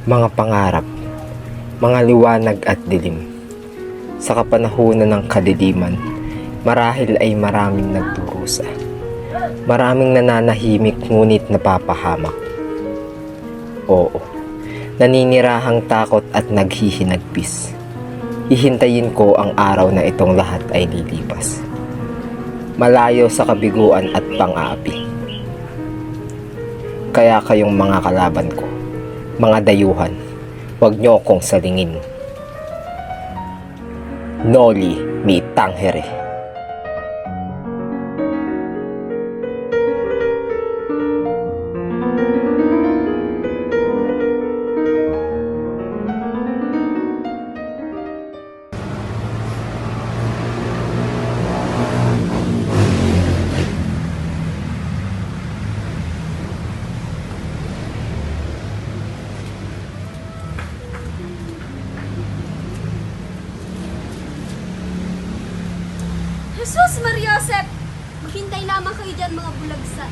mga pangarap, mga liwanag at dilim. Sa kapanahunan ng kadiliman, marahil ay maraming nagdurusa. Maraming nananahimik ngunit napapahamak. Oo, naninirahang takot at naghihinagpis. Hihintayin ko ang araw na itong lahat ay lilipas. Malayo sa kabiguan at pang-aapi. Kaya kayong mga kalaban ko, mga dayuhan, huwag niyo akong salingin. Noli me tangere. Jesus Mariosep! Maghintay lamang kayo dyan, mga bulagsa.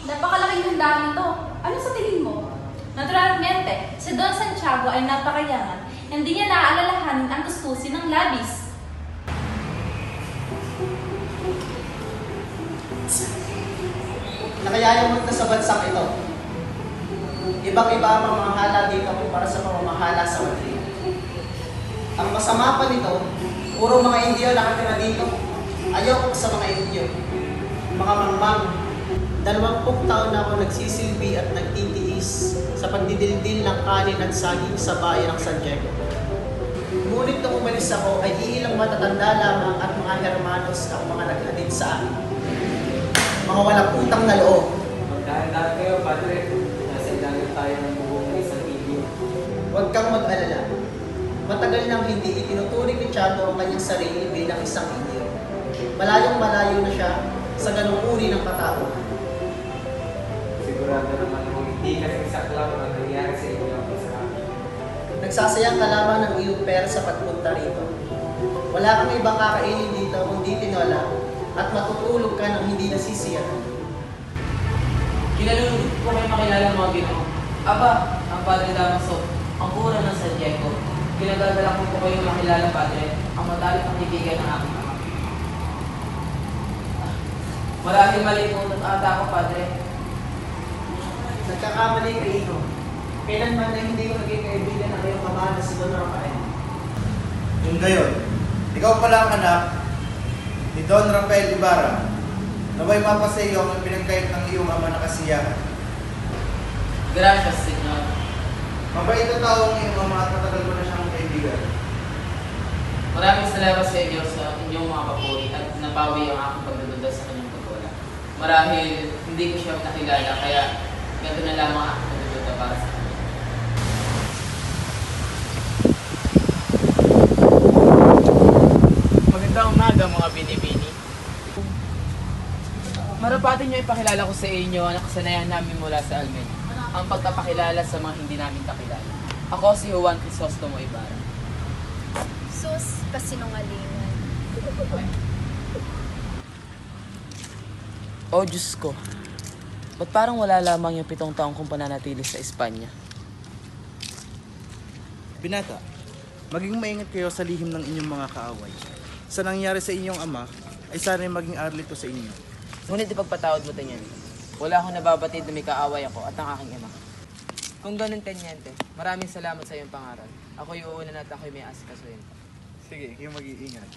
Napakalaking handaan nito. Ano sa tingin mo? Naturalmente, si Don Santiago ay napakayaman. Hindi niya naaalalahanin ang gustusin ng labis. Nakayayamot na sa bansang ito. Ibang-iba ang mamahala dito kumpara sa pamamahala sa Madrid. Ang masama pa nito, puro mga Indio nakatira dito. Ayoko sa mga Indio. Mga mangmang. 20 taon na ako nagsisilbi at nagtitiis sa pagdidildil ng kanin at saging sa bayan ng San Diego. Ngunit nung umalis ako ay iilang matatanda lamang at mga hermanos ang mga naghatid sa akin. Mga walang utang na loob. Magdahan-dahan kayo, Padre. Nasa ilalim tayo ng buhok ng isang Indio. Huwag kang mag-alala. Matagal nang hindi itinuturing ni Chato ang kanyang sarili bilang isang Indio. Malayong malayo na siya sa ganung uri ng katauhan. Sigurado naman kung hindi kasi saklaw ang nangyari sa inyo ang sa akin. Nagsasayang ka lamang ng iyong pera sa pagpunta rito. Wala kang ibang kakainin dito kundi tinola at matutulog ka nang hindi nasisiyahan. Kinalulugod ko kayo makilala mga Ginoo. Aba, ang Padre Damaso, ang pura ng San Diego. Kinagagala ko po kayo makilala, Padre, ang matalik ang kaibigan ng aking ama. Marahil mali po ata ako, Padre. Nagkakamali ka, Ino. Kailanman na hindi ko naging kaibigan ng iyong ama na si Don Rafael. Kung gayon, ikaw pala ang anak ni Don Rafael Ibarra, naway mapa sa iyo ang pinagkait ng iyong ama na kasiyahan. Gracias, Senyor. Mabait na tao ang iyong ama at matagal mo na siyang kaibigan. Maraming salamat sa inyo sa inyong mga papuri at napawi ang aking pagdududa sa kanyang pagwala. Marahil hindi ko siya nakilala, kaya ganito na lamang aking pagdududa para sa kanya. Magandang umaga mga binibini. Marapatin niyo ipakilala ko sa inyo ang nakasanayan namin mula sa Almen. Ang pagpapakilala sa mga hindi namin kakilala. Ako si Juan Crisostomo Ibarra. Sus, kasinungalingan. Oh Diyos ko, ba't parang wala lamang yung 7 taong kong pananatili sa Espanya? Binata, maging maingat kayo sa lihim ng inyong mga kaaway. Sa nangyari sa inyong ama, ay sana'y maging arlito sa inyo. Ngunit ipagpatawad mo, Tanyente. Wala akong nababatid na may kaaway ako at ang aking ama. Kung ganun, Tanyente, maraming salamat sa iyong pangaral. Ako yung uuna at ako'y may asikasuhin. Sige, kayo mag-iingat.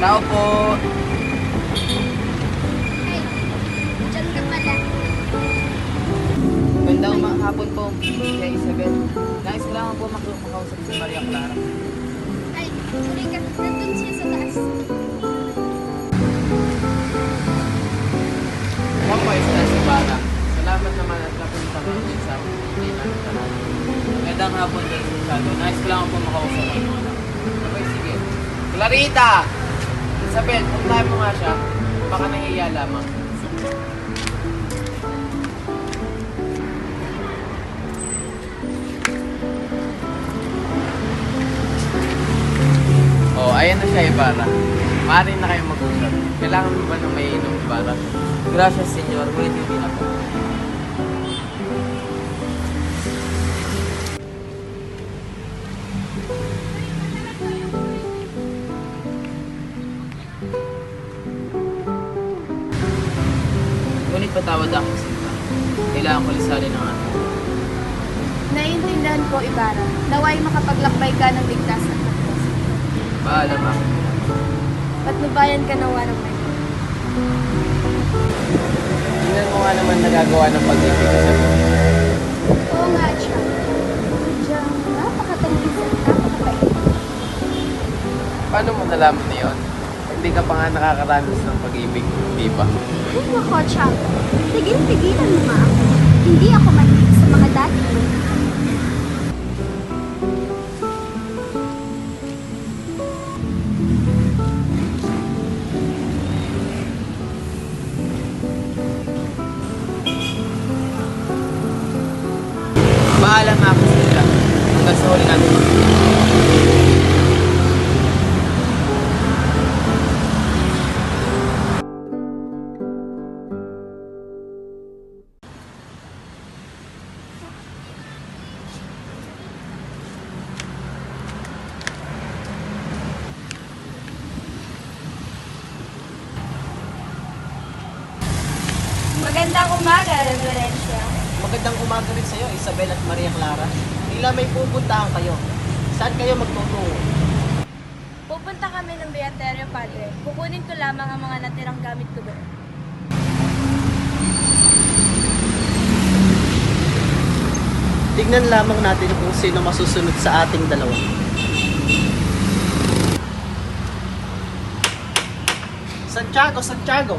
Tao po! Ay, dyan ka pala. Gandang hapon po, Tia Isabel. Nais ko lang po makausap si Maria Clara. Ay, sorry ka. Nandun siya sa taas. Huwag Magandang hapon din sa Shadow. Nais ko lang po makausap ang mga anak. Okay, sige. Clarita! Isabel, puntahan mo nga siya. Baka nahihiya lamang. Oh, ayan na siya, Ibarra. Maaari na kayong mag-usap. Kailangan mo ba ng may inom, Ibarra? Gracias, senyor. Ngunit hindi na po. Ngunit patawad ako, Sinta. Kailangan ko lisanin ang ating. Naiintindihan ko, Ibarra. Naway makapaglakbay ka ng ligtas at ligtas. Paalam ako. Patnubayan ka ng warang may. Tingnan mo nga naman nagagawa ng pag-ibig sa buhay. Oo nga, siya. Diyan, napakatalis at napakabait. Paano mo nalaman na yun? Hindi ka pa nga nakakaranas ng pag-ibig, di ba? Ay, nako, Chang. Tigil-tigilan mo nga ako. Hindi ako mahilig sa mga dati. Paalam ako sa nila. Hanggang sa huli natin. Magandang umaga, Reverencia. Magandang umaga rin sa iyo, Isabel at Maria Clara. Tila may pupuntahan kayo. Saan kayo magtutungo? Pupunta kami ng Beaterio, Padre. Kukunin ko lamang ang mga natirang gamit ko doon. Tignan lamang natin kung sino masusunod sa ating dalawa. Santiago, Santiago!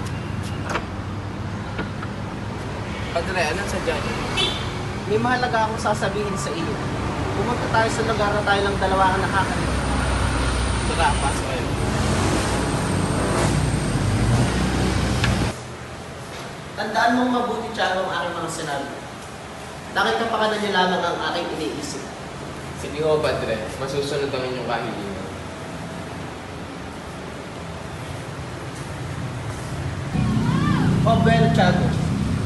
Padre, anong sadya niyo? May mahalaga akong sasabihin sa iyo. Pumunta tayo sa lugar na tayo lang dalawa ang nakakarinig. Tara, pasok kayo. Tandaan mong mabuti, Tiago, ang aking mga sinabi. Bakit kapakanan niyo lamang ang aking iniisip? Sige ho, Padre. Masusunod ang inyong kahilingan. Oh, bueno, Tiago.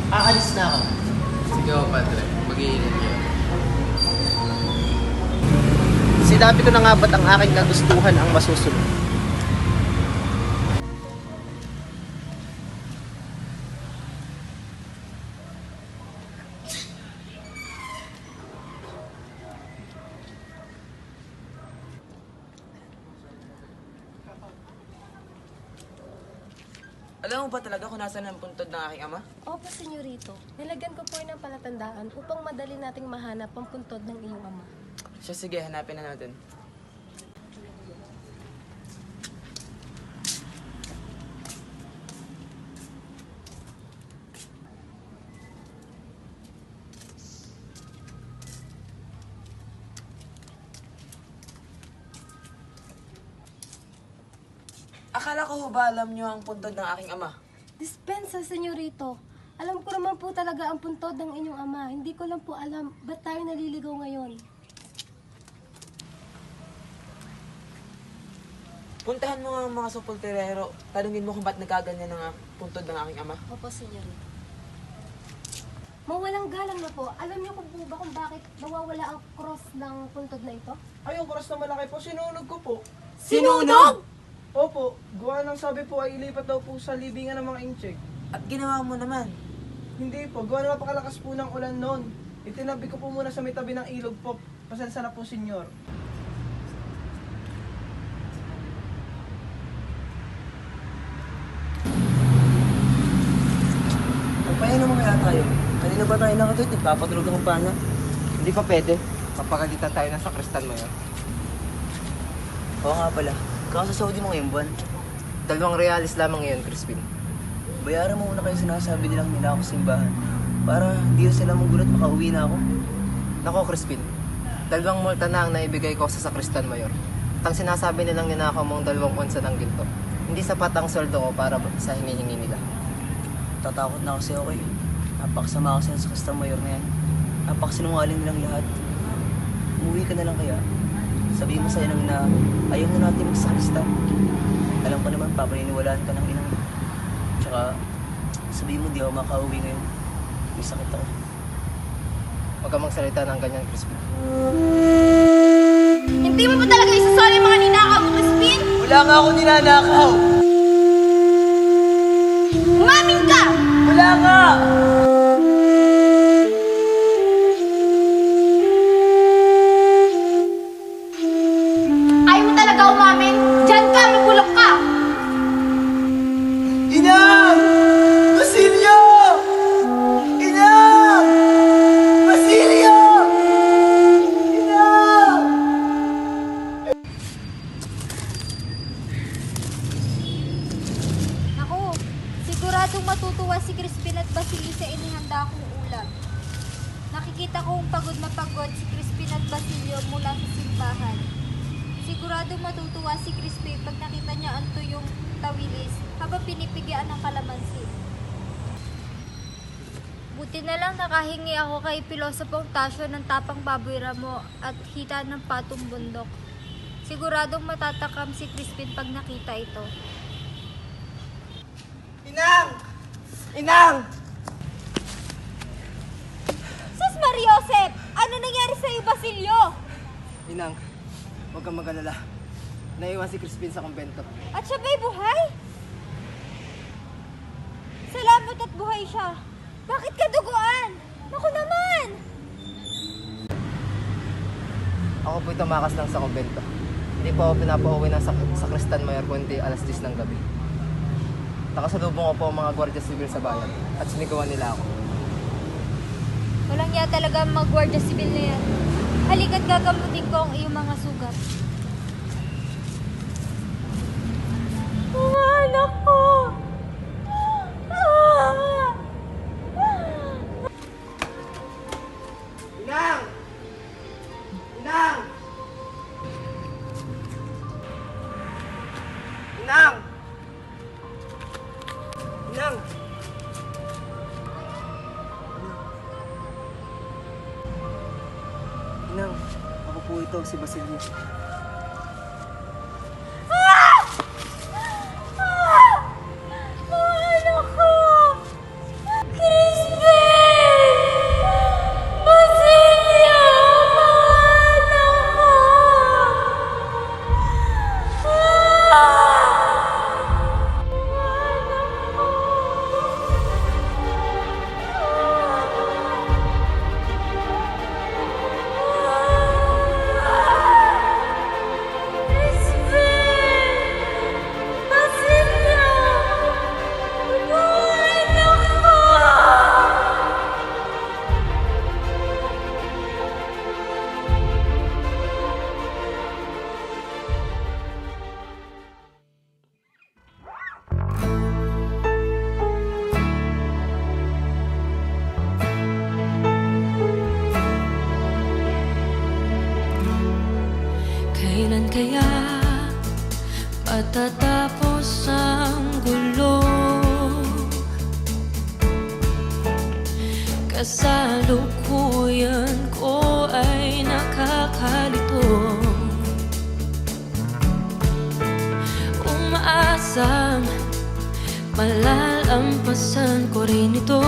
Aalis na ako. Sige ho, Padre. Mag-iingat kayo. Sinabi ko na nga ba't ang aking kagustuhan ang masusunod? Alam mo ba talaga kung nasaan ang puntod ng aking ama? Opo, senyorito. Nilagyan ko po ng palatandaan upang madali nating mahanap ang puntod ng iyong ama. Siya, sige, hanapin na natin. Akala ko ho ba alam niyo ang puntod ng aking ama? Dispensa, senyorito. Alam ko naman po talaga ang puntod ng inyong ama. Hindi ko lang po alam ba't tayo naliligaw ngayon. Puntahan mo nga ang mga supulterero. Tanungin mo kung ba't nagkaganyan ang puntod ng aking ama. Opo, senyorito. Mawalang galang na po. Alam niyo po ba kung bakit nawawala ang cross ng puntod na ito? Ay, yung cross na malaki po, sinunog ko po. Sinunog! Opo, gawa ng sabi po ay ilipat daw po sa libingan ng mga incheck. At ginawa mo naman. Hindi po, gawa na napakalakas po ng ulan noon. Itinabi ko po muna sa may tabi ng ilog po. Pasensya na po, senyor. Magpahinga naman kaya tayo. Kanina ba tayo nakatuit? Nagpapatrog ang pana. Hindi pa pwede. Papagalitan tayo na sa kristal mo yun. Oo nga pala. Kaso sa Saudi mo ngayong buwan. 2 reals lamang ngayon, Crispin. Bayaran mo muna kayo sinasabi nilang nila ako sa simbahan. Para hindi sila magulat makauwi na ako. Nako, Crispin. 2 multa na ang naibigay ko sa Sakristan Mayor. At ang sinasabi nilang ninakaw mong 2 onsa ng ginto. Hindi sapat ang sweldo ko para sa hinihingi nila. Tatakot na kasi ako eh. Napakasama kasi sa Sakristan Mayor na yan. Napakasinungaling nilang lahat. Umuwi ka na lang kaya. Sabihin mo sa inang na ayaw na natin magsakristan. Alam ko naman, papaniniwalaan ka ng inang. Tsaka, sabihin mo di ako makauwi ngayon. May sakit ako. Huwag kang magsalita ng ganyan, Crispin. Hindi mo ba talaga isasali yung mga ninakaw mo, Crispin? Wala nga ako ninanakaw! Umamin ka! Wala nga! Ayaw mo talaga umamin? Diyan ka, magulok ka! Inang! Basilio! Inang! Basilio! Inang! Naku, siguradong matutuwa si Crispin at Basilio sa inihanda kong ulam. Nakikita kong pagod na pagod si Crispin at Basilio mula sa simbahan. Siguradong matutuwa si Crispin pag nakita niya ang tuyong tawilis habang pinipigyan ng kalamansi. Buti na lang nakahingi ako kay Pilosopong Tasyo ng tapang baboy ramo at hita ng patong bundok. Siguradong matatakam si Crispin pag nakita ito. Inang! Inang! Sus Mariosep! Ano nangyari sa'yo, Basilio? Inang, huwag kang mag-alala. Naiwan si Crispin sa kumbento. At siya ba'y buhay? Salamat at buhay siya. Bakit ka duguan? Naku naman! Ako po'y tumakas lang sa kumbento. Hindi po ako pinapauwi ng Sakristan Mayor kundi alas 10 ng gabi. Nakasalubong ko po ang mga gwardiya sibil sa bayan at sinigawan nila ako. Walang niya talaga ang mga gwardiya sibil na yan. Halika't gagamutin ko ang iyong mga sugat. Mga anak ko! Inang! Inang! Inang! Inang! Inang, ako po ito, si Basilio. Kailan kaya matatapos ang gulo? Kasalukuyan ko ay nakakalito. Umaasang malalampasan ko rin ito.